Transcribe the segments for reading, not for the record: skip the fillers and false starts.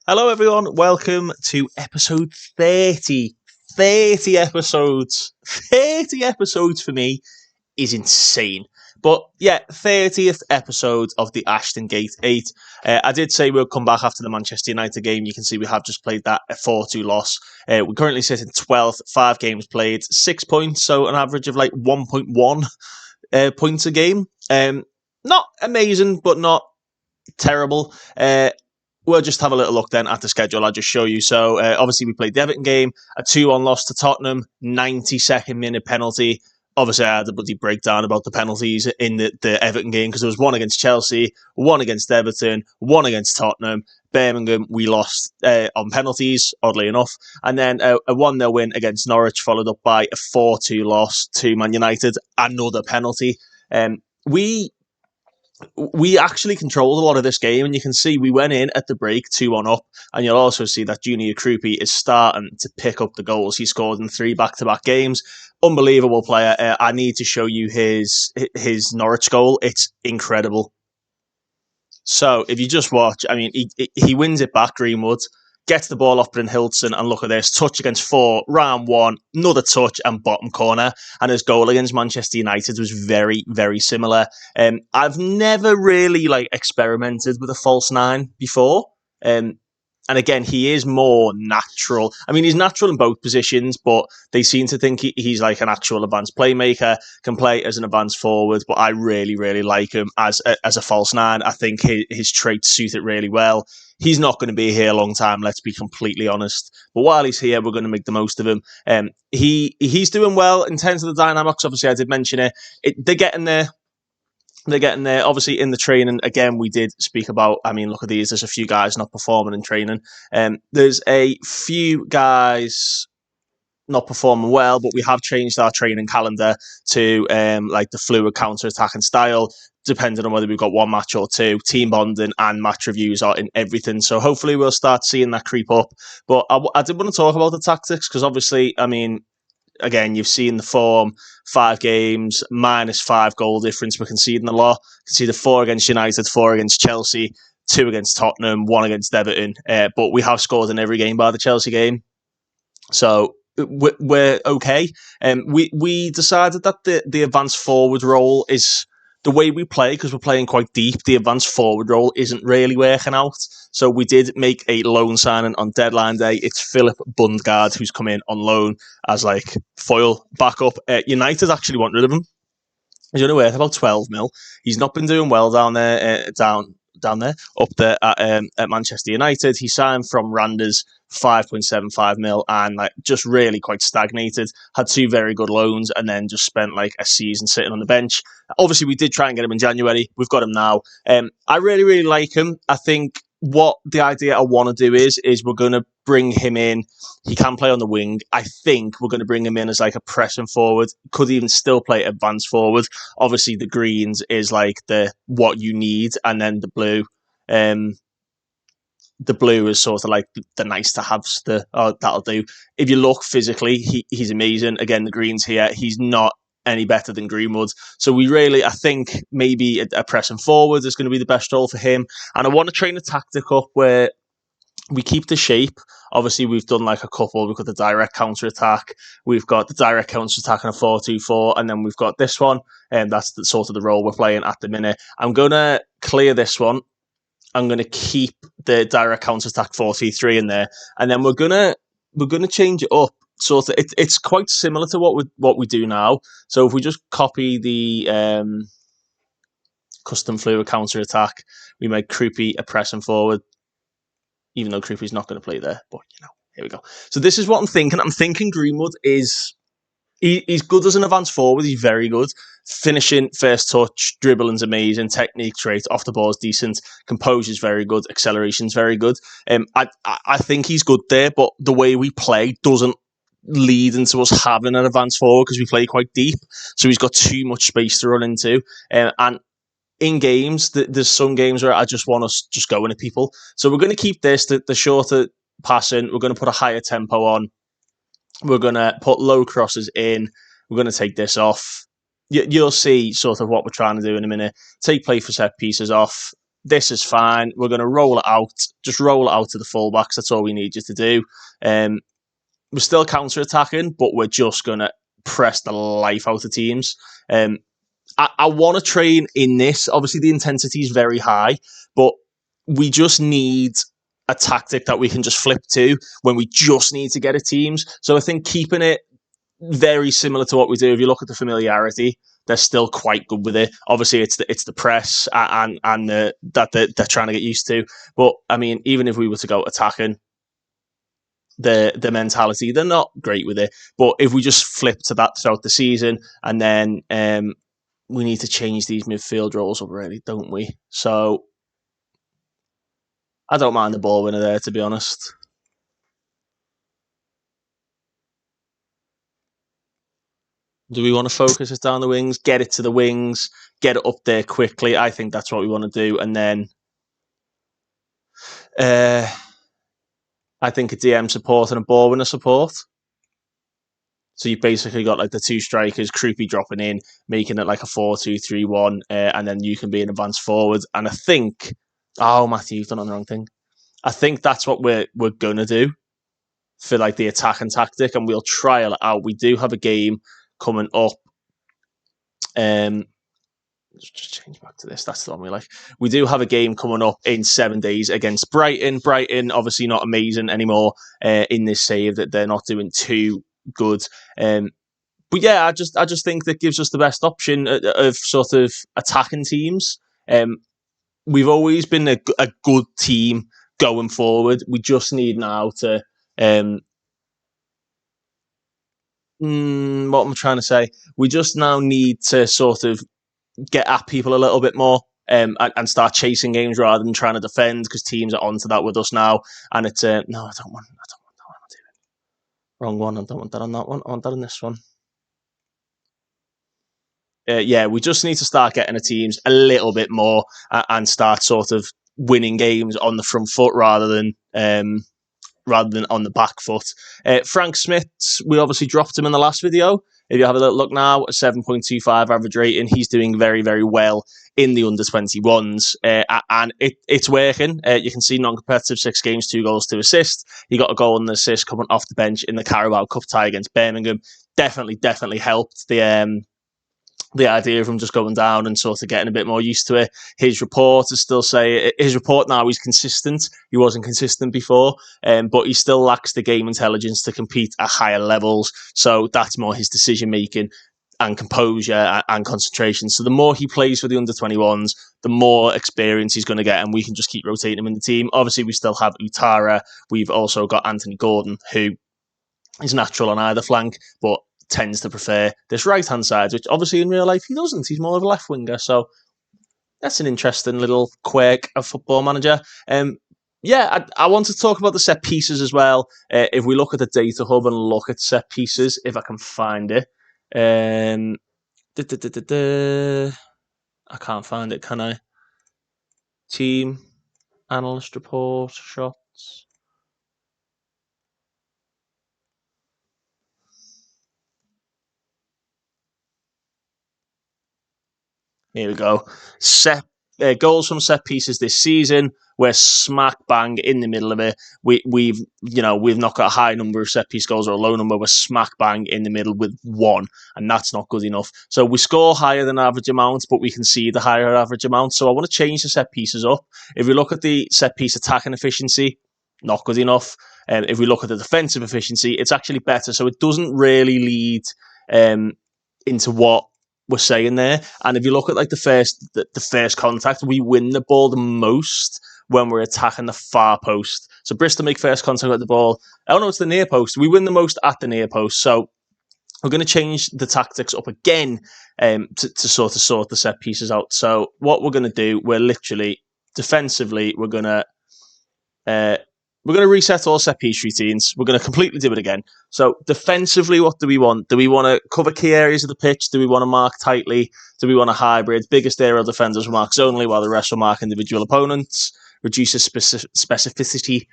Hello, everyone. Welcome to episode 30. 30 episodes. 30 episodes for me is insane. But yeah, 30th episode of the Ashton Gate 8. I did say we'll come back after the Manchester United game. You can see we have just played that, a 4-2 loss. We currently sit in 12th, 5 games played, 6 points, so an average of like 1.1 points a game. Not amazing, but not terrible. We'll just have a little look then at the schedule. I'll just show you. So, obviously, we played the Everton game, a 2-1 loss to Tottenham, 92nd minute penalty. Obviously, I had a bloody breakdown about the penalties in the Everton game because there was one against Chelsea, one against Everton, one against Tottenham. Birmingham, we lost on penalties, oddly enough. And then a 1-0 win against Norwich, followed up by a 4-2 loss to Man United, another penalty. We actually controlled a lot of this game, and you can see we went in at the break 2-1 up, and you'll also see that Junior Krupi is starting to pick up the goals. He scored in 3 back-to-back games. Unbelievable player. I need to show you his Norwich goal. It's incredible. So if you just watch, I mean, he wins it back, Greenwood, gets the ball off Bryn Hilton, and look at this, touch against 4, round 1, another touch and bottom corner. And his goal against Manchester United was very, very similar. I've never really experimented with a false 9 before. And again, he is more natural. I mean, he's natural in both positions, but they seem to think he's like an actual advanced playmaker, can play as an advanced forward, but I really, really like him as a false 9. I think his traits suit it really well. He's not going to be here a long time, let's be completely honest. But while he's here, we're going to make the most of him. He's doing well in terms of the dynamics. Obviously, I did mention it. They're getting there. They're getting there. Obviously, in the training, again, we did speak about, I mean, look at these. There's a few guys not performing in training. There's a few guys not performing well, but we have changed our training calendar to the fluid counter-attacking style, depending on whether we've got one match or two. Team bonding and match reviews are in everything. So hopefully we'll start seeing that creep up. But I did want to talk about the tactics because obviously, I mean, again, you've seen the form, 5 games, -5 goal difference. We're conceding a lot. Conceded 4 against United, 4 against Chelsea, 2 against Tottenham, 1 against Everton. But we have scored in every game by the Chelsea game. So we're okay. We decided that the advanced forward role is the way we play, because we're playing quite deep. The advanced forward role isn't really working out. So we did make a loan signing on deadline day. It's Philip Bundgaard, who's come in on loan as foil backup. United actually want rid of him. He's only worth about 12 mil. He's not been doing well down there, up there at Manchester United. He signed from Randers, 5.75 mil, and just really quite stagnated. Had 2 very good loans, and then just spent a season sitting on the bench. Obviously, we did try and get him in January. We've got him now. I really, really like him. I think what the idea I want to do is we're going to bring him in. He can play on the wing. I think we're going to bring him in as a pressing forward. Could even still play advanced forward. Obviously, the greens is the what you need, and then the blue. The blue is sort of the nice to haves. That'll do. If you look physically, he's amazing. Again, the greens here. He's not any better than Greenwood. So I think maybe a pressing forward is going to be the best role for him. And I want to train a tactic up where we keep the shape. Obviously, we've done a couple. We've got the direct counter-attack. We've got the direct counter-attack in a 4-2-4. And then we've got this one. And that's sort of the role we're playing at the minute. I'm going to clear this one. I'm going to keep the direct counter-attack 4-3-3 in there. And then we're going to change it up. Sort of, it's quite similar to what we do now. So if we just copy the custom fluid counter attack, we make Krupi a pressing forward, even though Krupi's not going to play there. But here we go. So this is what I'm thinking. I'm thinking Greenwood he's good as an advanced forward. He's very good. Finishing, first touch, dribbling's amazing. Technique trait, off the ball is decent. Composure's very good. Acceleration's very good. I think he's good there, but the way we play doesn't lead into us having an advanced forward because we play quite deep. So he's got too much space to run into. And in games, there's some games where I just want us just going at people. So we're going to keep this, the shorter passing. We're going to put a higher tempo on. We're going to put low crosses in. We're going to take this off. You'll see sort of what we're trying to do in a minute. Take play for set pieces off. this is fine. We're going to roll it out. Just roll it out to the fullbacks. That's all we need you to do. We're still counter-attacking, but we're just going to press the life out of teams. I want to train in this. Obviously, the intensity is very high, but we just need a tactic that we can just flip to when we just need to get at teams. So I think keeping it very similar to what we do, if you look at the familiarity, they're still quite good with it. Obviously, it's the press and that they're trying to get used to. But I mean, even if we were to go attacking, the mentality, they're not great with it. But if we just flip to that throughout the season, and then we need to change these midfield roles up, really, don't we? So I don't mind the ball winner there, to be honest. Do we want to focus it down the wings, get it to the wings, get it up there quickly? I think that's what we want to do. And then I think a DM support and a ball winner support. So you've basically got like the two strikers, Croupy dropping in, making it like a 4-2-3-1, and then you can be an advanced forward. And I think, Matthew, you've done on the wrong thing. I think that's what we're gonna do for like the attack and tactic, and we'll trial it out. We do have a game coming up. Just change back to this. That's the one we like. We do have a game coming up in 7 days against Brighton. Brighton, obviously not amazing anymore in this save, that they're not doing too good. But yeah, I just think that gives us the best option of sort of attacking teams. We've always been a good team going forward. We just need now to what am I trying to say? We just now need to sort of get at people a little bit more and start chasing games rather than trying to defend, because teams are onto that with us now. And it's no, I don't want that one. I'm doing wrong one. I don't want that on that one. I want that on this one. Yeah, we just need to start getting the teams a little bit more and start sort of winning games on the front foot rather than on the back foot. Frank Smith, we obviously dropped him in the last video. If you have a little look now, a 7.25 average rating. He's doing very, very well in the under-21s, and it's working. You can see non-competitive 6 games, 2 goals, 2 assists. He got a goal and an assist coming off the bench in the Carabao Cup tie against Birmingham. Definitely helped the idea of him just going down and sort of getting a bit more used to it. His report now he's consistent. He wasn't consistent before, but he still lacks the game intelligence to compete at higher levels. So that's more his decision making and composure and concentration. So the more he plays for the under-21s, the more experience he's going to get, and we can just keep rotating him in the team. Obviously, we still have Utara. We've also got Anthony Gordon, who is natural on either flank, but tends to prefer this right-hand side, which obviously in real life he doesn't. He's more of a left winger. So that's an interesting little quirk of Football Manager. I want to talk about the set pieces as well. If we look at the data hub and look at set pieces, if I can find it. I can't find it, can I? Team, analyst report, shots. Here we go. Goals from set pieces this season. We're smack bang in the middle of it. We've not got a high number of set piece goals or a low number. We're smack bang in the middle with 1, and that's not good enough. So we score higher than average amounts, but we can see the higher average amount. So I want to change the set pieces up. If we look at the set piece attacking efficiency, not good enough. If we look at the defensive efficiency, it's actually better. So it doesn't really lead into what we're saying there. And if you look at like the first contact, we win the ball the most when we're attacking the far post. So Bristol make first contact with the ball. Oh no, it's the near post. We win the most at the near post. So we're going to change the tactics up again to sort the set pieces out. So what we're going to do, we're literally defensively, we're going to reset all set piece routines. We're going to completely do it again. So defensively, what do we want? Do we want to cover key areas of the pitch? Do we want to mark tightly? Do we want a hybrid? Biggest aerial defenders will mark zonally, while the rest will mark individual opponents. Reduces specificity.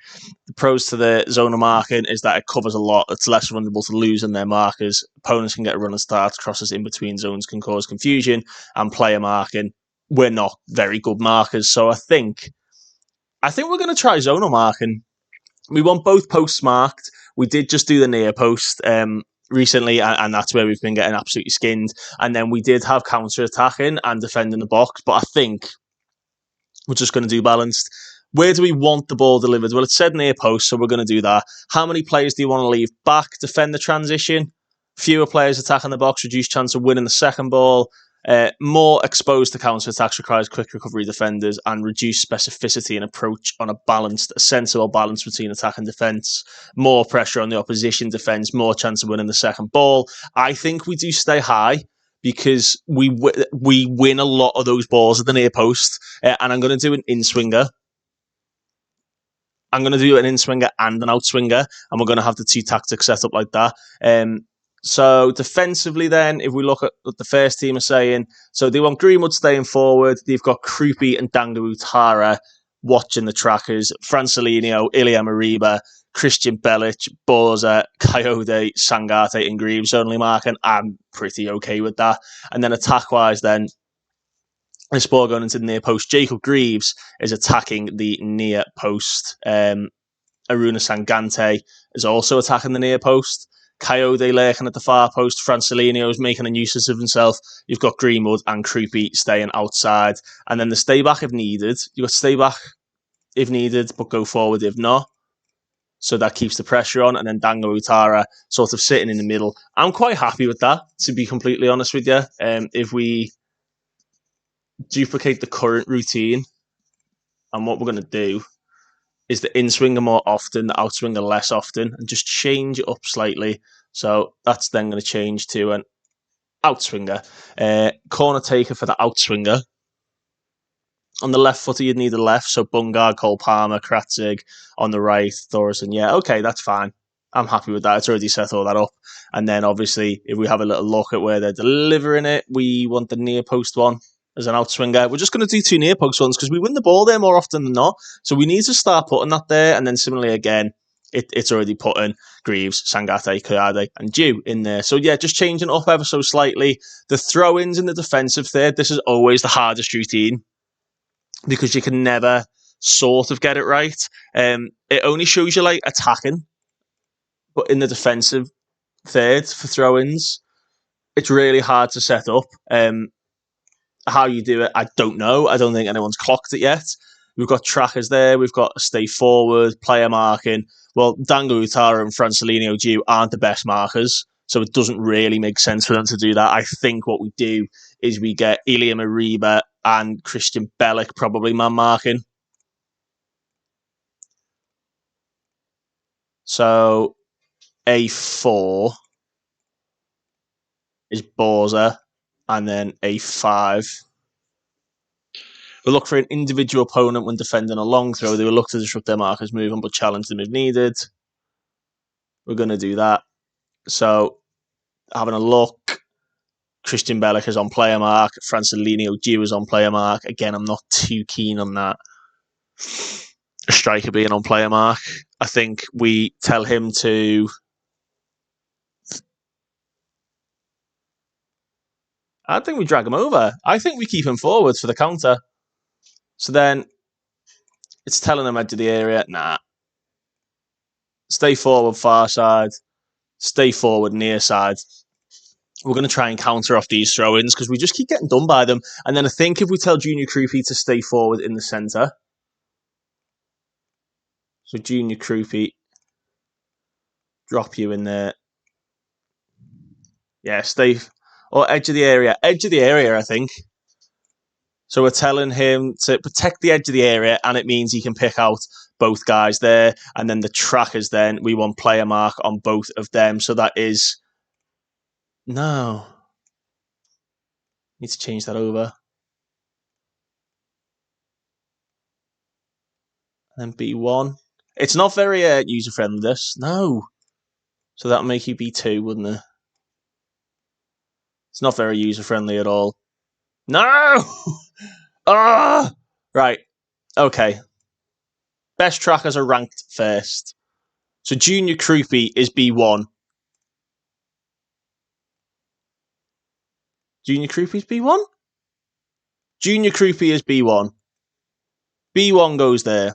The pros to the zone of marking is that it covers a lot. It's less vulnerable to losing their markers. Opponents can get a run and start. Crosses in between zones can cause confusion. And player marking we're not very good markers. So I think we're going to try zonal marking. We want both posts marked. We did just do the near post recently, and that's where we've been getting absolutely skinned. And then we did have counter-attacking and defending the box, but I think we're just going to do balanced. Where do we want the ball delivered? Well, it said near post, so we're going to do that. How many players do you want to leave back? Defend the transition. Fewer players attacking the box, reduced chance of winning the second ball. More exposed to counter-attacks requires quick recovery defenders and reduced specificity and approach on a sensible balance between attack and defence. More pressure on the opposition defence, more chance of winning the second ball. I think we do stay high because we win a lot of those balls at the near post. And I'm going to do an in-swinger. I'm going to do an in-swinger and an out-swinger, and we're going to have the two tactics set up like that. So defensively then, if we look at what the first team are saying, so they want Greenwood staying forward. They've got Krupi and Danga Utara watching the trackers. Francelinho, Ilya Mariba, Christian Belic, Borza, Coyote, Sangate and Greaves only marking. I'm pretty okay with that. And then attack-wise then, this ball going into the near post. Jacob Greaves is attacking the near post. Aruna Sangante is also attacking the near post. Coyote lurking at the far post. Francelinho is making a nuisance of himself. You've got Greenwood and Krupi staying outside. And then the stay back if needed. You've got stay back if needed, but go forward if not. So that keeps the pressure on. And then Dango Utara sort of sitting in the middle. I'm quite happy with that, to be completely honest with you. If we duplicate the current routine, and what we're going to do is the in-swinger more often, the out-swinger less often, and just change it up slightly. So that's then going to change to an out-swinger. Corner taker for the out-swinger. On the left footer, you'd need the left, so Bungard, Cole Palmer, Kratzig. On the right, Thorson. Yeah, okay, that's fine. I'm happy with that. It's already set all that up. And then, obviously, if we have a little look at where they're delivering it, we want the near post one as an out-swinger. We're just going to do two near post ones because we win the ball there more often than not. So we need to start putting that there. And then similarly again, it's already putting Greaves, Sangate, Kayade and Dew in there. So yeah, just changing up ever so slightly. The throw-ins in the defensive third, this is always the hardest routine because you can never sort of get it right. It only shows you like attacking, but in the defensive third for throw-ins, it's really hard to set up. How you do it, I don't know. I don't think anyone's clocked it yet. We've got trackers there. We've got stay forward, player marking. Well, Dango Utara and Francelinho Dew aren't the best markers, so it doesn't really make sense for them to do that. I think what we do is we get Ilya Mariba and Christian Belic probably man marking. So A4 is Borza, and then A5. We'll look for an individual opponent when defending a long throw. They will look to disrupt their markers' movement, but challenge them if needed. We're going to do that. So, having a look, Christian Belic is on player mark. Francelinho Dew is on player mark. Again, I'm not too keen on that. A striker being on player mark. I think we tell him to... I think we drag him over. I think we keep him forwards for the counter. So then, it's telling him edge of the area. Nah. Stay forward, far side. Stay forward, near side. We're going to try and counter off these throw-ins because we just keep getting done by them. And then I think if we tell Junior Krupi to stay forward in the centre. So Junior Krupi, drop you in there. Yeah, stay... Or edge of the area. Edge of the area, I think. So we're telling him to protect the edge of the area, and it means he can pick out both guys there. And then the trackers then, we want player mark on both of them. So that is... No. Need to change that over. And then B1. It's not very user-friendly, this. No. So that'll make you B2, wouldn't it? It's not very user-friendly at all. No! Ah! Right. Okay. Best trackers are ranked first. So Junior Krupi is B1. Junior Krupi's B1? Junior Croupy is B1. B1 goes there.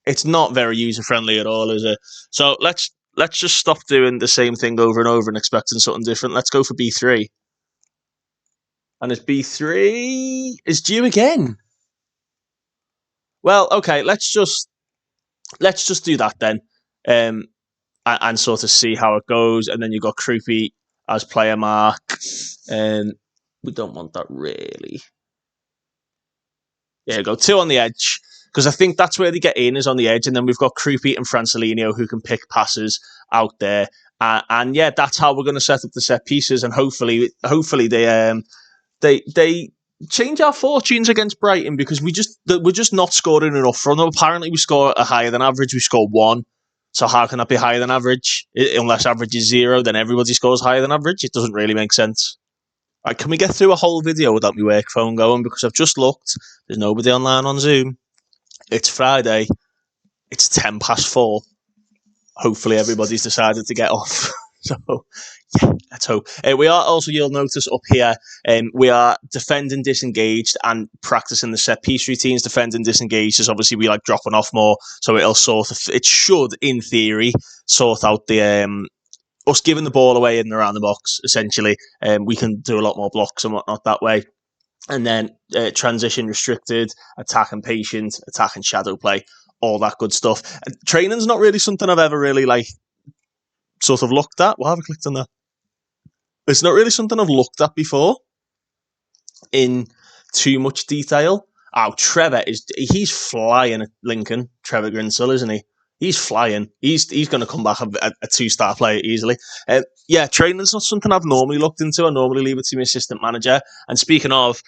It's not very user-friendly at all, is it? So let's just stop doing the same thing over and over and expecting something different. Let's go for B3. And it's B3 is due again. Well, okay, let's just do that then. And sort of see how it goes. And then you've got Croupy as player mark. We don't want that really. There you go, 2 on the edge. Because I think that's where they get in, is on the edge. And then we've got Croupy and Francelinho who can pick passes out there. And yeah, that's how we're going to set up the set pieces. And hopefully they change our fortunes against Brighton, because we're just not scoring enough from them. Apparently we score a higher than average. We score 1. So how can that be higher than average? Unless average is 0, then everybody scores higher than average. It doesn't really make sense. Right, can we get through a whole video without my work phone going? Because I've just looked. There's nobody online on Zoom. It's Friday. It's 4:10. Hopefully everybody's decided to get off. So, yeah, let's hope. We are also, you'll notice up here, we are defending disengaged and practicing the set piece routines. Defending disengaged is obviously we like dropping off more, so it should, in theory, sort out the us giving the ball away in and around the box, essentially. We can do a lot more blocks and whatnot that way. And then transition restricted, attack and patient, attack and shadow play, all that good stuff. Training's not really something I've ever really sort of looked at. Why have I clicked on that? It's not really something I've looked at before in too much detail. Oh, he's flying at Lincoln, Trevor Grinsell, isn't he? He's flying. He's going to come back a 2-star player easily. Yeah, training's not something I've normally looked into. I normally leave it to my assistant manager. And speaking of,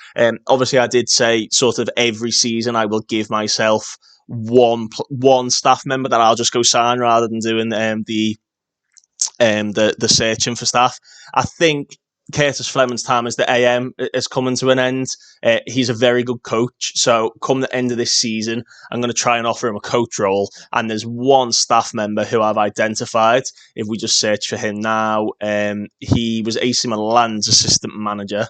obviously I did say sort of every season I will give myself one staff member that I'll just go sign rather than doing the searching for staff. I think Curtis Fleming's time as the AM is coming to an end. He's a very good coach. So come the end of this season, I'm going to try and offer him a coach role. And there's one staff member who I've identified. If we just search for him now, he was AC Milan's assistant manager.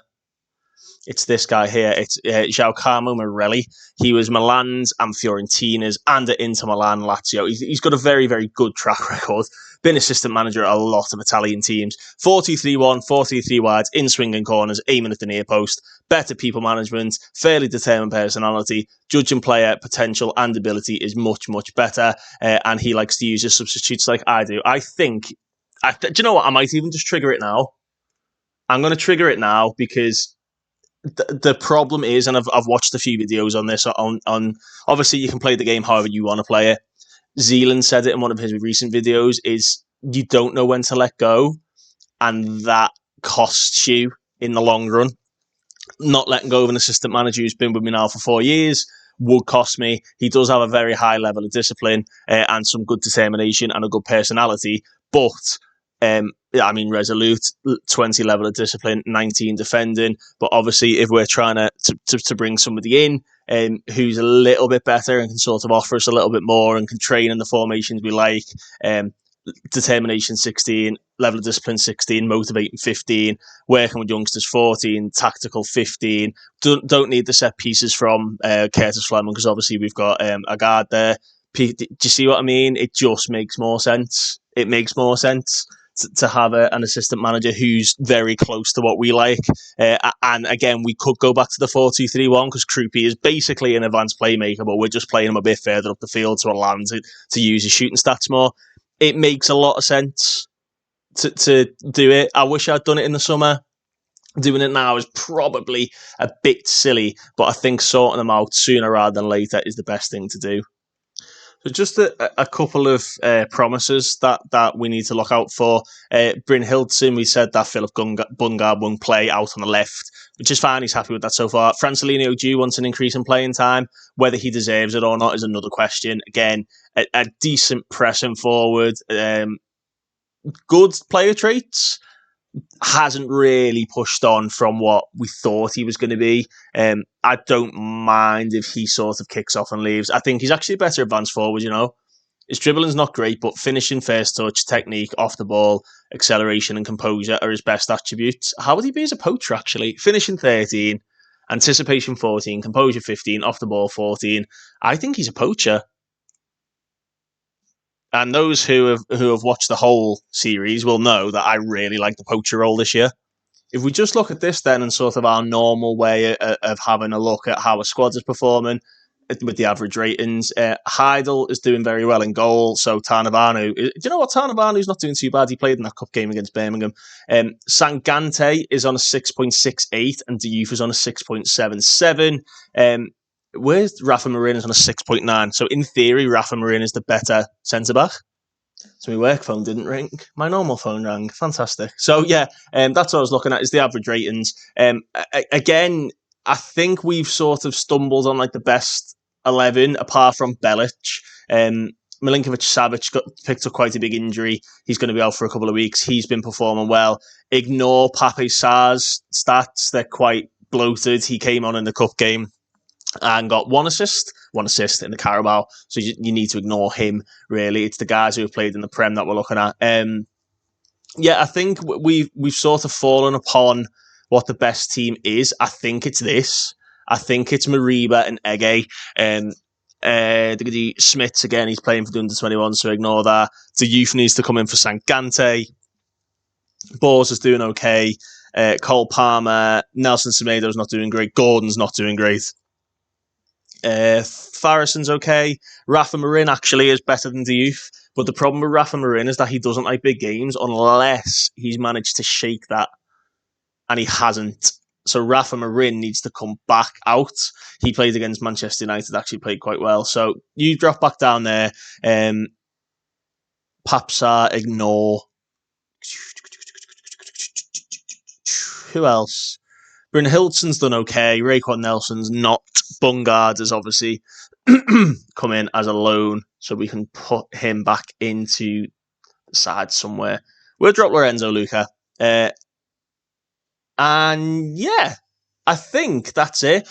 It's this guy here. It's Giacomo Morelli. He was Milan's and Fiorentina's and at Inter Milan, Lazio. He's got a very, very good track record. Been assistant manager at a lot of Italian teams. 4-2-3-1, 4-3-3 wides, in swinging corners, aiming at the near post. Better people management, fairly determined personality, judging player potential and ability is much, much better. And he likes to use his substitutes like I do. I think, do you know what? I might even just trigger it now. I'm going to trigger it now because the problem is, and I've watched a few videos on this, on obviously you can play the game however you want to play it. Zealand said it in one of his recent videos, is you don't know when to let go, and that costs you in the long run. Not letting go of an assistant manager who's been with me now for 4 years would cost me. He does have a very high level of discipline and some good determination and a good personality, but resolute, 20 level of discipline, 19 defending. But obviously, if we're trying to bring somebody in who's a little bit better and can sort of offer us a little bit more and can train in the formations we like, determination 16, level of discipline 16, motivating 15, working with youngsters 14, tactical 15. Don't need the set pieces from Curtis Fleming, because obviously we've got a guard there. Do you see what I mean? It just makes more sense. It makes more sense to have an assistant manager who's very close to what we like. And again, we could go back to the 4-2-3-1 because Croupy is basically an advanced playmaker, but we're just playing him a bit further up the field to allow him to use his shooting stats more. It makes a lot of sense to do it. I wish I'd done it in the summer. Doing it now is probably a bit silly, but I think sorting them out sooner rather than later is the best thing to do. So just a couple of promises that we need to look out for. Bryn Hildson, we said that Philip Bungard won't play out on the left, which is fine. He's happy with that so far. Francelinho Dew wants an increase in playing time. Whether he deserves it or not is another question. Again, a decent pressing forward. Good player traits. Hasn't really pushed on from what we thought he was going to be. I don't mind if he sort of kicks off and leaves. I think he's actually a better advanced forward, you know. His dribbling's not great, but finishing, first touch, technique, off the ball, acceleration, and composure are his best attributes. How would he be as a poacher, actually? Finishing 13, anticipation 14, composure 15, off the ball 14. I think he's a poacher. And those who have watched the whole series will know that I really like the poacher role this year. If we just look at this then and sort of our normal way of having a look at how a squad is performing with the average ratings, Heidel is doing very well in goal. So Tarnavanu, do you know what? Tarnavanu's not doing too bad. He played in that cup game against Birmingham. Sangante is on a 6.68 and Diouf is on a 6.77. Where's Rafa Marin is on a 6.9. So in theory, Rafa Marin is the better centre-back. So my work phone didn't ring. My normal phone rang. Fantastic. So yeah, that's what I was looking at, is the average ratings. Again, I think we've sort of stumbled on like the best 11, apart from Belic. Milinkovic-Savic got picked up quite a big injury. He's going to be out for a couple of weeks. He's been performing well. Ignore Pape Sarr's stats. They're quite bloated. He came on in the cup game and got one assist in the Carabao. So you need to ignore him, really. It's the guys who have played in the Prem that we're looking at. Yeah, I think we've sort of fallen upon what the best team is. I think it's this. I think it's Mariba and Ege. Smits, again, he's playing for the under-21, so ignore that. The youth needs to come in for Sangante. Bors is doing okay. Cole Palmer, Nelson Semedo's not doing great. Gordon's not doing great. Farrison's okay. Rafa Marin actually is better than Diouf, but the problem with Rafa Marin is that he doesn't like big games unless he's managed to shake that, and he hasn't. So Rafa Marin needs to come back out. He played against Manchester United, actually played quite well. So you drop back down there. Papsar, ignore. Who else? Bryn Hilton's done okay. Raekwon Nelson's not. Bungard has obviously come in as a loan, so we can put him back into the side somewhere. We'll drop Lorenzo Luca. And yeah, I think that's it.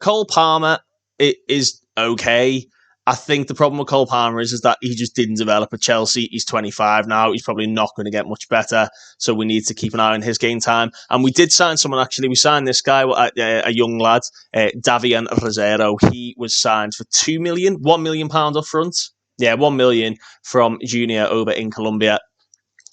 Cole Palmer is okay. I think the problem with Cole Palmer is that he just didn't develop at Chelsea. He's 25 now. He's probably not going to get much better. So we need to keep an eye on his game time. And we did sign someone, actually. We signed this guy, a young lad, Davian Rosero. He was signed for £1 million up front. Yeah, 1 million from Junior over in Colombia.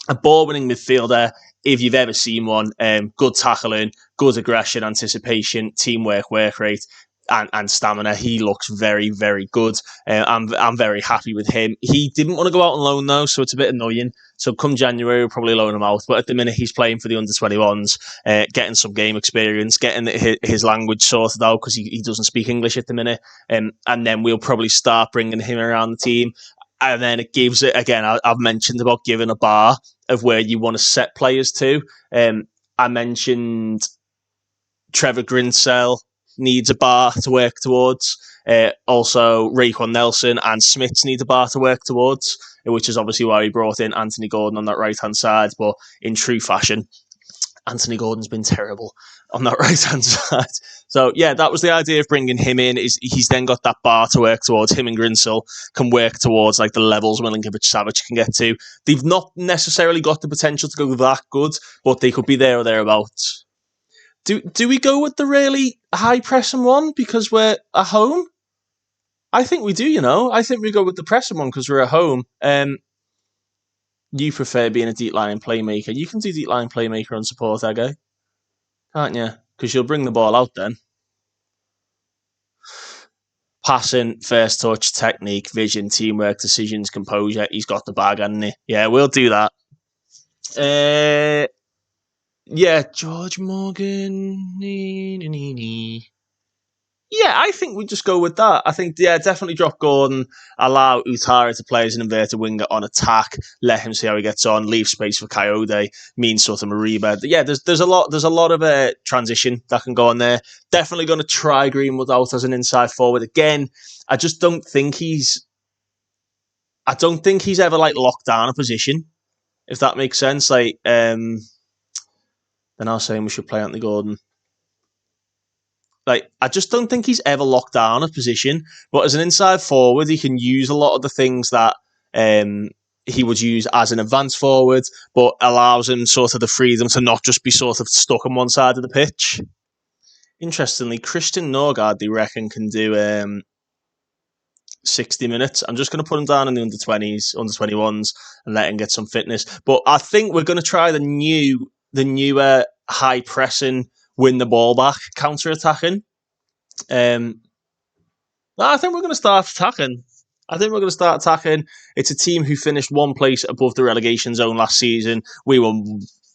A ball-winning midfielder, if you've ever seen one. Good tackling, good aggression, anticipation, teamwork, work rate, and stamina. He looks very, very good. I'm very happy with him. He didn't want to go out on loan, though, so it's a bit annoying. So come January, we'll probably loan him out. But at the minute, he's playing for the under-21s, getting some game experience, getting his language sorted out, because he doesn't speak English at the minute. And then we'll probably start bringing him around the team. And then it gives it, again, I've mentioned about giving a bar of where you want to set players to. I mentioned Trevor Grinsell needs a bar to work towards. Also, Raekwon Nelson and Smits need a bar to work towards, which is obviously why we brought in Anthony Gordon on that right-hand side. But in true fashion, Anthony Gordon's been terrible on that right-hand side. So, yeah, that was the idea of bringing him in. He's then got that bar to work towards. Him and Grinsell can work towards like the levels Milinkovic-Savic can get to. They've not necessarily got the potential to go that good, but they could be there or thereabouts. Do we go with the really high-pressing one because we're at home? I think we do, you know. I think we go with the pressing one because we're at home. You prefer being a deep-line playmaker. You can do deep-line playmaker on support, Ege. Can't you? Because you'll bring the ball out then. Passing, first touch, technique, vision, teamwork, decisions, composure. He's got the bag, hasn't he? Yeah, we'll do that. Yeah, George Morgan. Yeah, I think we just go with that. I think, yeah, definitely drop Gordon, allow Utara to play as an inverted winger on attack, let him see how he gets on, leave space for Coyote, means sort of Mariba. Yeah, there's a lot of transition that can go on there. Definitely going to try Greenwood out as an inside forward again. I just don't think he's ever like locked down a position, if that makes sense. Like, they're now saying we should play Anthony Gordon. Like, I just don't think he's ever locked down a position. But as an inside forward, he can use a lot of the things that he would use as an advance forward, but allows him sort of the freedom to not just be sort of stuck on one side of the pitch. Interestingly, Christian Norgard, they reckon, can do 60 minutes. I'm just going to put him down in the under-20s, under-21s, and let him get some fitness. But I think we're going to try the newer high-pressing, win the ball back, counter-attacking. I think we're going to start attacking. It's a team who finished one place above the relegation zone last season. We were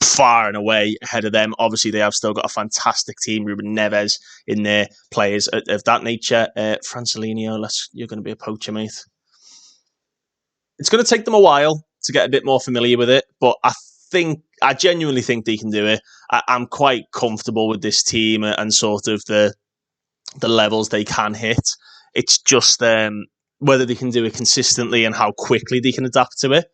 far and away ahead of them. Obviously, they have still got a fantastic team. Ruben Neves in there, players of that nature. Francelinho, you're going to be a poacher, mate. It's going to take them a while to get a bit more familiar with it, but I genuinely think they can do it. I'm quite comfortable with this team and sort of the levels they can hit. It's just whether they can do it consistently and how quickly they can adapt to it.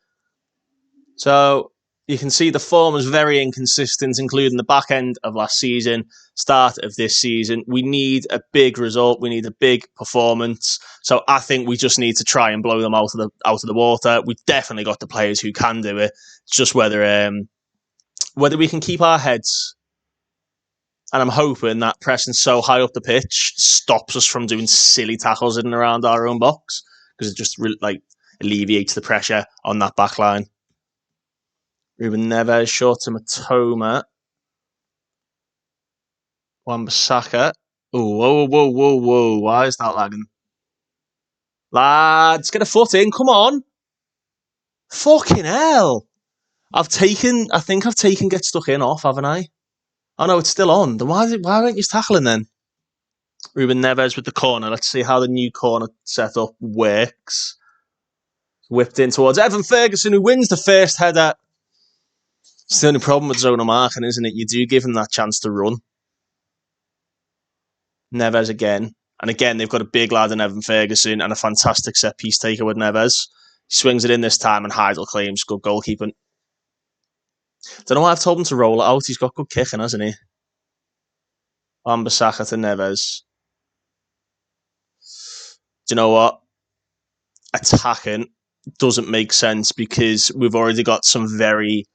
So you can see the form is very inconsistent, including the back end of last season, start of this season. We need a big result. We need a big performance. So I think we just need to try and blow them out of the water. We've definitely got the players who can do it. It's just whether we can keep our heads. And I'm hoping that pressing so high up the pitch stops us from doing silly tackles in and around our own box, because it just alleviates the pressure on that back line. Ruben Neves, short to Matoma. Wan-Bissaka. Oh, whoa. Why is that lagging? Lads, get a foot in. Come on. Fucking hell. I think I've taken get stuck in off, haven't I? Oh no, it's still on. Then why aren't you tackling then? Ruben Neves with the corner. Let's see how the new corner setup works. Whipped in towards Evan Ferguson, who wins the first header. It's the only problem with zonal marking, isn't it? You do give him that chance to run. Neves again. And again, they've got a big lad in Evan Ferguson and a fantastic set-piece taker with Neves. He swings it in this time and Heidel claims good goalkeeping. Don't know why I've told him to roll it out. He's got good kicking, hasn't he? Wan-Bissaka to Neves. Do you know what? Attacking doesn't make sense because we've already got some very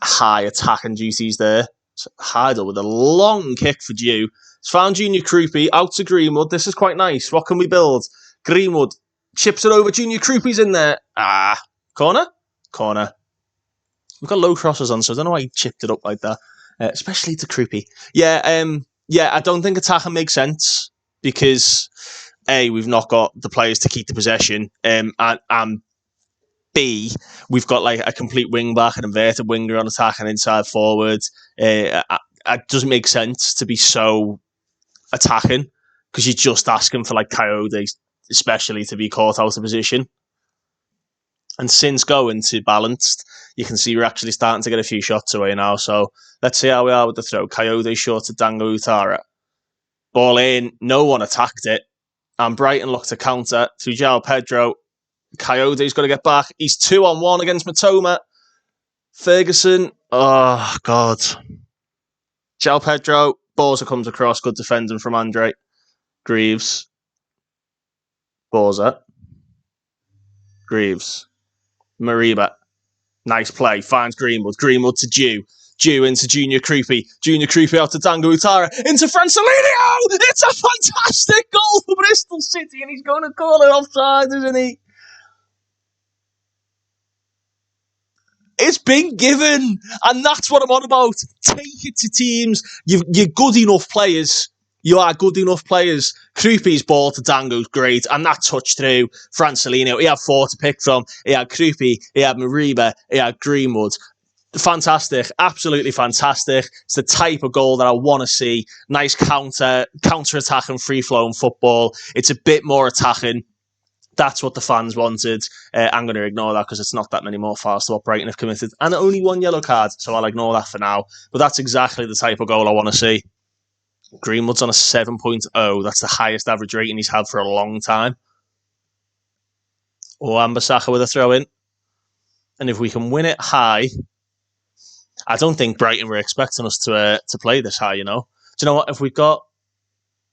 high attacking duties there. So Heidel with a long kick for Dew. It's found Junior Krupi out to Greenwood. This is quite nice. What can we build? Greenwood chips it over. Junior Krupi's in there. Corner. We've got low crosses on, so I don't know why he chipped it up like that. Especially to Krupi. Yeah, I don't think attacking makes sense because A, we've not got the players to keep the possession, and B, we've got like a complete wing back, an inverted winger on attack and inside forward. It doesn't make sense to be so attacking because you're just asking for like Coyote, especially, to be caught out of position. And since going to balanced, you can see we're actually starting to get a few shots away now. So let's see how we are with the throw. Coyote short to Dango Utara. Ball in. No one attacked it. And Brighton look to counter through João Pedro. Coyote's got to get back. He's 2-on-1 against Matoma. Ferguson. Oh, God. João Pedro. Borza comes across. Good defending from Andre. Greaves. Borza. Greaves. Mariba. Nice play. Finds Greenwood. Greenwood to Dew. Dew into Junior Krupi. Junior Krupi out to Dango Utara. Into Francelinho! It's a fantastic goal for Bristol City and he's going to call it offside, isn't he? It's been given, and that's what I'm on about. Take it to teams. You're good enough players. You are good enough players. Krupi's ball to Dango's great, and that touch through Francelinho. He had 4 to pick from. He had Krupi, he had Mariba, he had Greenwood. Fantastic, absolutely fantastic. It's the type of goal that I want to see. Nice counter-attacking, free-flowing football. It's a bit more attacking. That's what the fans wanted. I'm going to ignore that because it's not that many more fouls to what Brighton have committed. And only 1 yellow card, so I'll ignore that for now. But that's exactly the type of goal I want to see. Greenwood's on a 7.0. That's the highest average rating he's had for a long time. Wan-Bissaka with a throw-in. And if we can win it high... I don't think Brighton were expecting us to play this high, you know. Do you know what? If we've got...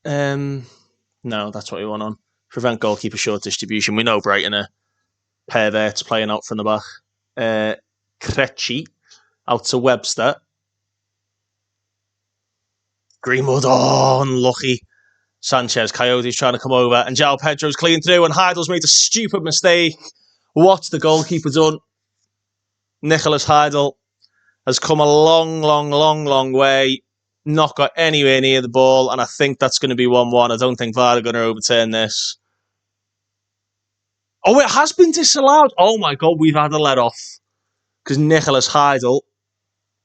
no, that's what we want on. Prevent goalkeeper short distribution. We know Brighton are Perverts playing out from the back. Krejci out to Webster. Greenwood, unlucky. Sanchez, Coyote's trying to come over, and João Pedro's clean through, and Heidel's made a stupid mistake. What's the goalkeeper done? Nicholas Heidel has come a long way, not got anywhere near the ball, and I think that's going to be 1-1. I don't think VAR are going to overturn this. Oh, it has been disallowed. Oh my God, we've had a let off. Because Nicholas Heidel,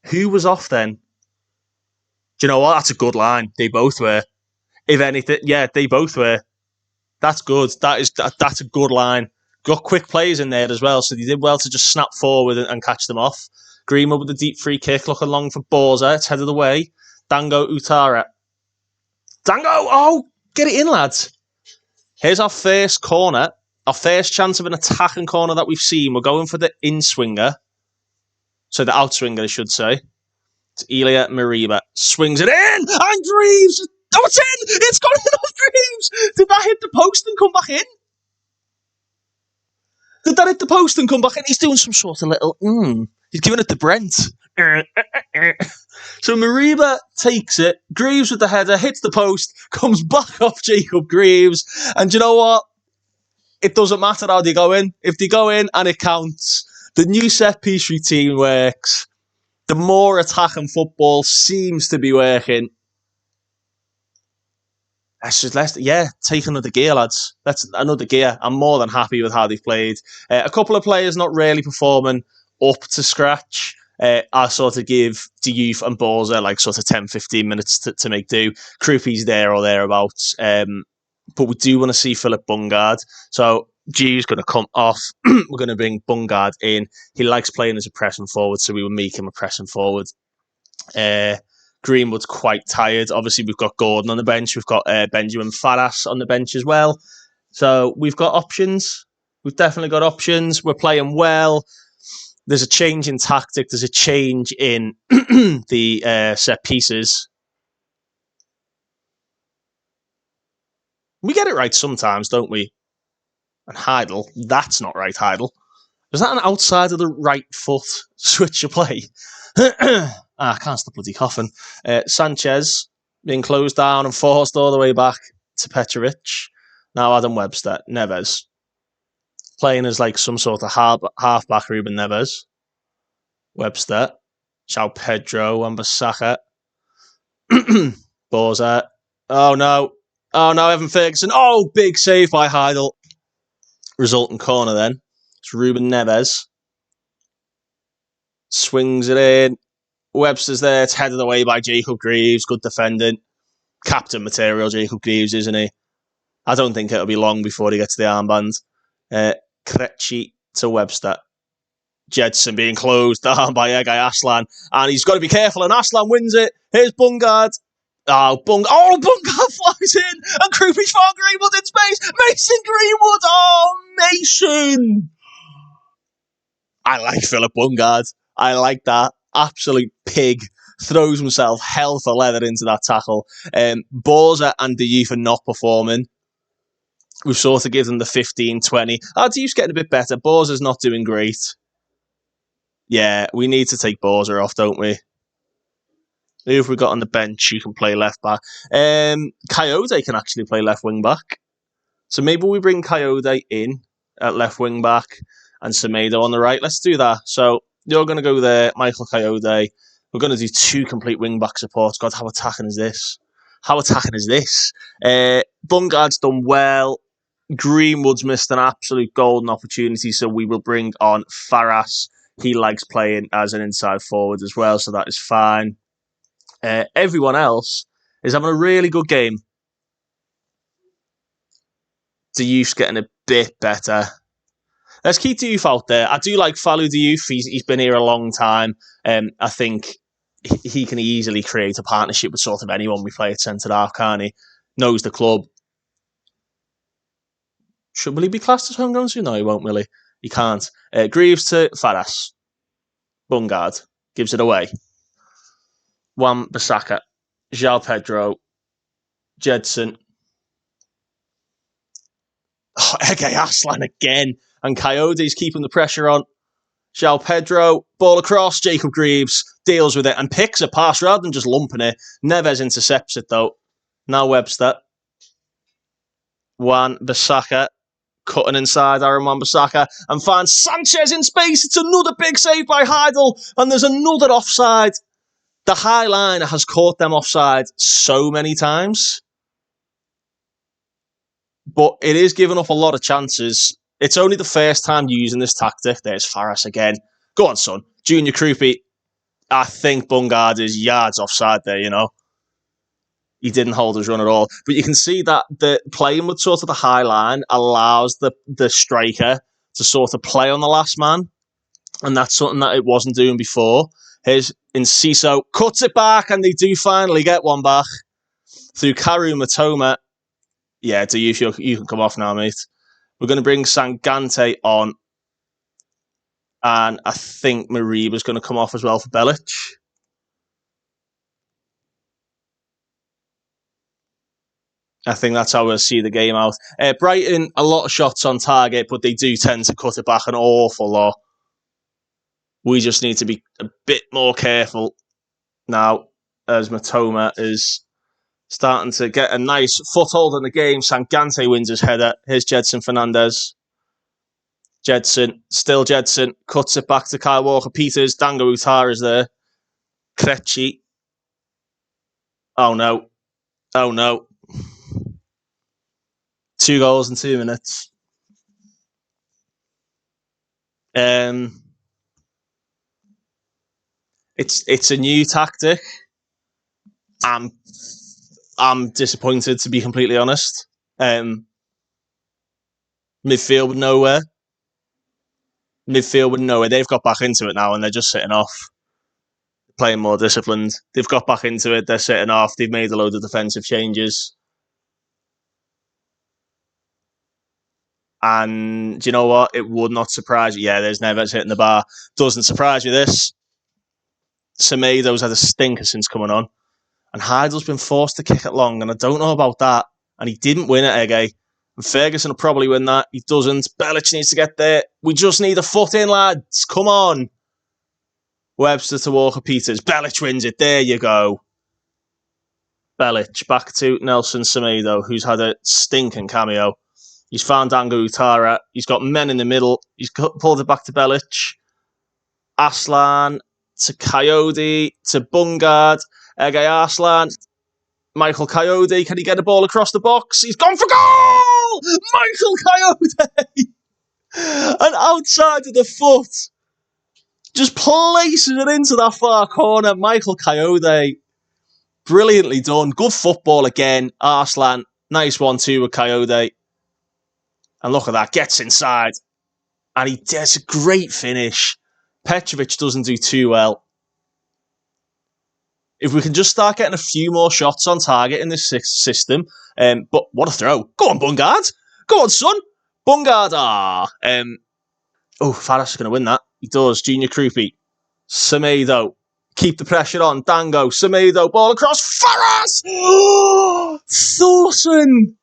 who was off then? Do you know what? That's a good line. They both were. If anything, yeah, they both were. That's good. That's a good line. Got quick players in there as well, so they did well to just snap forward and catch them off. Greenwood with a deep free kick, looking long for Borza. It's headed away. Dango Utara. Dango! Oh, get it in, lads. Here's our first corner. Our first chance of an attacking corner that we've seen. We're going for the in-swinger. So the outswinger, I should say. It's Ilya Mariba. Swings it in! And Greaves! Oh, it's in! It's gone in off Greaves! Did that hit the post and come back in? Did that hit the post and come back in? He's doing some sort of little... He's giving it to Brent. So Mariba takes it. Greaves with the header, hits the post, comes back off Jacob Greaves. And you know what? It doesn't matter how they go in. If they go in and it counts, the new set-piece routine works. The more attacking football seems to be working. Take another gear, lads. That's another gear. I'm more than happy with how they've played. A couple of players not really performing up to scratch. I sort of give Diouf and Borza like sort of 10-15 minutes to make do. Krupi's there or thereabouts. But we do want to see Philip Bungard. So G's going to come off. We're going to bring Bungard in. He likes playing as a pressing forward, so we will make him a pressing forward. Greenwood's quite tired. Obviously, we've got Gordon on the bench. We've got Benjamin Faras on the bench as well. So we've got options. We've definitely got options. We're playing well. There's a change in tactic. There's a change in the set pieces. We get it right sometimes, don't we? And Heidel, that's not right, Heidel. Was that an outside of the right foot switch of play? I can't stop bloody coughing. Sanchez being closed down and forced all the way back to Petrovic. Now Adam Webster, Neves. Playing as like some sort of half-back Ruben Neves. Webster. João Pedro, Wan-Bissaka. Borza. Oh no, Evan Ferguson. Oh, big save by Heidel. Resulting corner then. It's Ruben Neves. Swings it in. Webster's there. It's headed away by Jacob Greaves. Good defending. Captain material, Jacob Greaves, isn't he? I don't think it'll be long before he gets the armband. Krejci to Webster. Jedson being closed down by Egay Aslan. And he's got to be careful, and Aslan wins it. Here's Bungard. Bungard flies in, and Krupi's found Greenwood in space. Mason Greenwood. Oh, Mason. I like Philip Bungard. I like that. Absolute pig. Throws himself hell for leather into that tackle. Borza and Diouf are not performing. We've sort of given them the 15-20. Diouf's getting a bit better. Borza's not doing great. Yeah, we need to take Borza off, don't we? Who have we got on the bench who can play left back? Coyote can actually play left wing back. So maybe we bring Coyote in at left wing back and Semedo on the right. Let's do that. So you're going to go there, Michael Coyote. We're going to do 2 complete wing back supports. God, how attacking is this? Bungard's done well. Greenwood's missed an absolute golden opportunity, so we will bring on Faras. He likes playing as an inside forward as well, so that is fine. Everyone else is having a really good game. Diouf's getting a bit better. Let's keep Diouf out there. I do like Fallou Diouf. He's been here a long time. I think he can easily create a partnership with sort of anyone we play at centre-half, can't he? Knows the club. Will he be classed as homegrown soon? No, he won't, will he? He can't. Greaves to Faras. Bungard gives it away. Wan-Bissaka. João Pedro. Jedson. Oh, Ege Aslan again. And Coyote's keeping the pressure on. João Pedro, ball across. Jacob Greaves deals with it and picks a pass rather than just lumping it. Neves intercepts it though. Now Webster. Wan-Bissaka cutting inside Aaron Wan-Bissaka and finds Sanchez in space. It's another big save by Heidel and there's another offside. The high line has caught them offside so many times. But it is giving up a lot of chances. It's only the first time using this tactic. There's Faras again. Go on, son. Junior Krupi. I think Bungard is yards offside there, you know. He didn't hold his run at all. But you can see that the playing with sort of the high line allows the striker to sort of play on the last man. And that's something that it wasn't doing before. Here's Enciso. Cuts it back and they do finally get one back. Through Karu Matoma. Yeah, you can come off now, mate. We're going to bring Sangante on. And I think Mariba's going to come off as well for Belic. I think that's how we'll see the game out. Brighton, a lot of shots on target, but they do tend to cut it back an awful lot. We just need to be a bit more careful now as Matoma is starting to get a nice foothold in the game. Sangante wins his header. Here's Jedson Fernandez. Jedson, still Jedson, cuts it back to Kyle Walker-Peters. Dango Utara is there. Krejci. Oh no. Oh no. 2 goals in 2 minutes. It's a new tactic. I'm disappointed, to be completely honest. Midfield with nowhere. They've got back into it now and they're just sitting off. Playing more disciplined. They've got back into it. They're sitting off. They've made a load of defensive changes. And do you know what? It would not surprise you. Yeah, there's Neves hitting the bar. Doesn't surprise you this. Semedo's had a stinker since coming on. And Heidel's been forced to kick it long. And I don't know about that. And he didn't win it, Ege. And Ferguson will probably win that. He doesn't. Belic needs to get there. We just need a foot in, lads. Come on. Webster to Walker-Peters. Belic wins it. There you go. Belic back to Nelson Semedo, who's had a stinking cameo. He's found Dango Utara. He's got men in the middle. He's pulled it back to Belic. Aslan to Coyote to Bungard. Ege Aslan. Michael Coyote. Can he get a ball across the box? He's gone for goal! Michael Coyote! And outside of the foot. Just places it into that far corner. Michael Coyote. Brilliantly done. Good football again. Arslan. Nice 1-2 with Coyote. And look at that. Gets inside. And he does a great finish. Petrovic doesn't do too well. If we can just start getting a few more shots on target in this system. But what a throw. Go on, Bungard. Go on, son. Bungard. Faras is going to win that. He does. Junior Krupi. Semedo. Keep the pressure on. Dango. Semedo. Ball across. Faras! Thorson.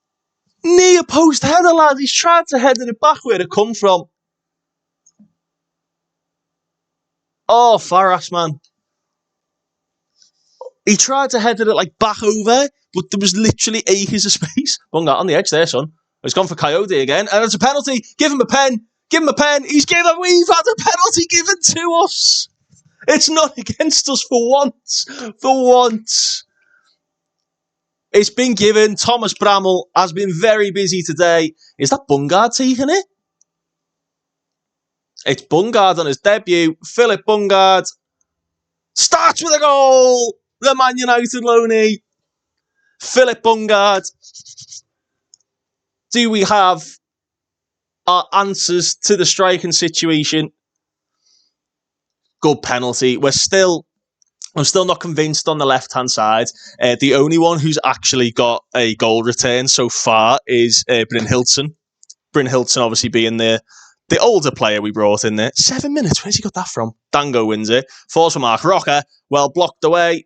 Near post header, lad. He's tried to head it back where it come from. Oh, Faras, man. He tried to head it like back over, but there was literally acres of space. Bungard on the edge there, son. He's gone for Coyote again, and it's a penalty. Give him a pen. Give him a pen. We've had a penalty given to us. It's not against us for once. For once. It's been given. Thomas Bramall has been very busy today. Is that Bungard taking it? It's Bungard on his debut. Philip Bungard starts with a goal. The Man United loanee. Philip Bungard. Do we have our answers to the striking situation? Good penalty. I'm still not convinced on the left-hand side. The only one who's actually got a goal return so far is Bryn Hilton. Bryn Hilton obviously being the older player we brought in there. 7 minutes. Where's he got that from? Dango wins it. Falls for Mark Rocker. Well blocked away.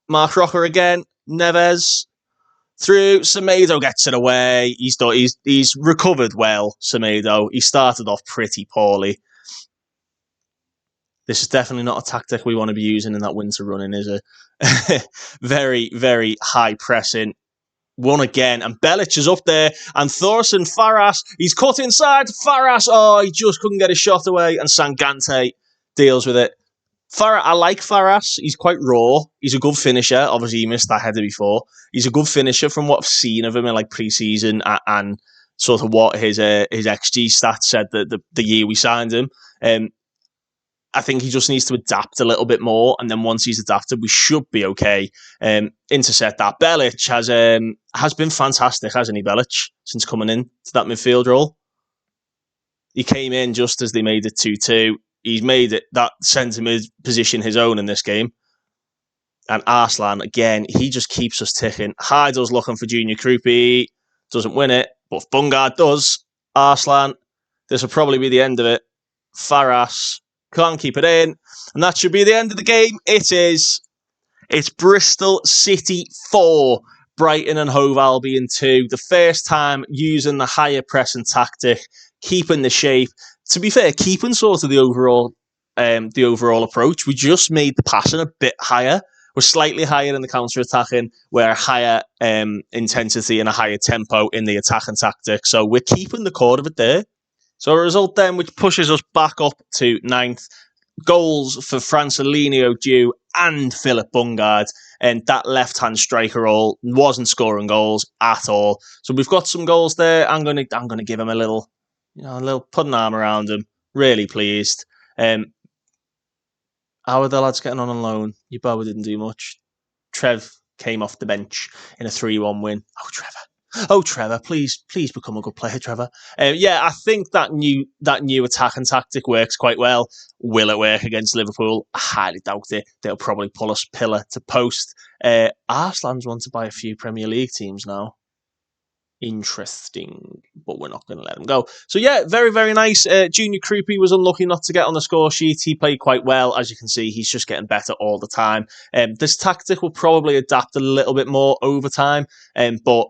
Mark Rocker again. Neves. Through, Semedo gets it away. He's recovered well, Semedo. He started off pretty poorly. This is definitely not a tactic we want to be using in that winter running, is it? Very, very high pressing. One again, and Belic is up there, and Thorson Farras, he's cut inside. Farras, oh, he just couldn't get his shot away, and Sangante deals with it. I like Farras. He's quite raw. He's a good finisher. Obviously, he missed that header before. He's a good finisher from what I've seen of him in like pre-season and sort of what his XG stats said the year we signed him. I think he just needs to adapt a little bit more, and then once he's adapted, we should be okay. Intercept that. Belic has been fantastic, hasn't he, Belic, since coming in to that midfield role? He came in just as they made it 2-2. He's made it that centre mid position his own in this game. And Arslan, again, he just keeps us ticking. Heidel's looking for Junior Krupi, doesn't win it, but if Bungard does, Arslan, this will probably be the end of it. Farras can't keep it in, and that should be the end of the game. It is. It's Bristol City 4, Brighton and Hove Albion 2. The first time using the higher pressing tactic, keeping the shape. To be fair, keeping sort of the overall approach. We just made the passing a bit higher. We're slightly higher in the counter-attacking. We're higher intensity and a higher tempo in the attacking tactic. So we're keeping the core of it there. So a result then which pushes us back up to 9th. Goals for Francelinho Dew and Philip Bungard. And that left-hand striker role wasn't scoring goals at all. So we've got some goals there. I'm gonna give him a little put an arm around him. Really pleased. How are the lads getting on loan? Yeboah didn't do much. Trev came off the bench in a 3-1 win. Oh, Trevor, please become a good player, Trevor. I think that new attacking tactic works quite well. Will it work against Liverpool? I highly doubt it. They'll probably pull us pillar to post. Arslan's want to buy a few Premier League teams now. Interesting, but we're not going to let him go. So yeah, very, very nice. Junior Krupi was unlucky not to get on the score sheet. He played quite well. As you can see, he's just getting better all the time. This tactic will probably adapt a little bit more over time, but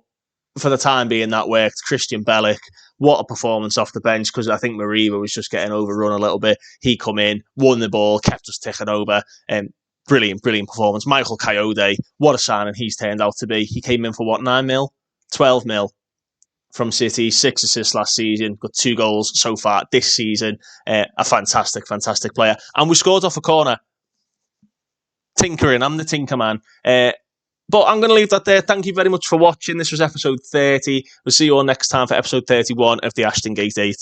for the time being, that worked. Christian Belic, what a performance off the bench, because I think Mariba was just getting overrun a little bit. He come in, won the ball, kept us ticking over. Brilliant performance. Michael Coyote, what a signing he's turned out to be. He came in for what, 9 mil? 12 mil from City, 6 assists last season, got 2 goals so far this season. A fantastic player. And we scored off a corner. Tinkering, I'm the tinker man. But I'm going to leave that there. Thank you very much for watching. This was episode 30. We'll see you all next time for episode 31 of the Ashton Gate 8.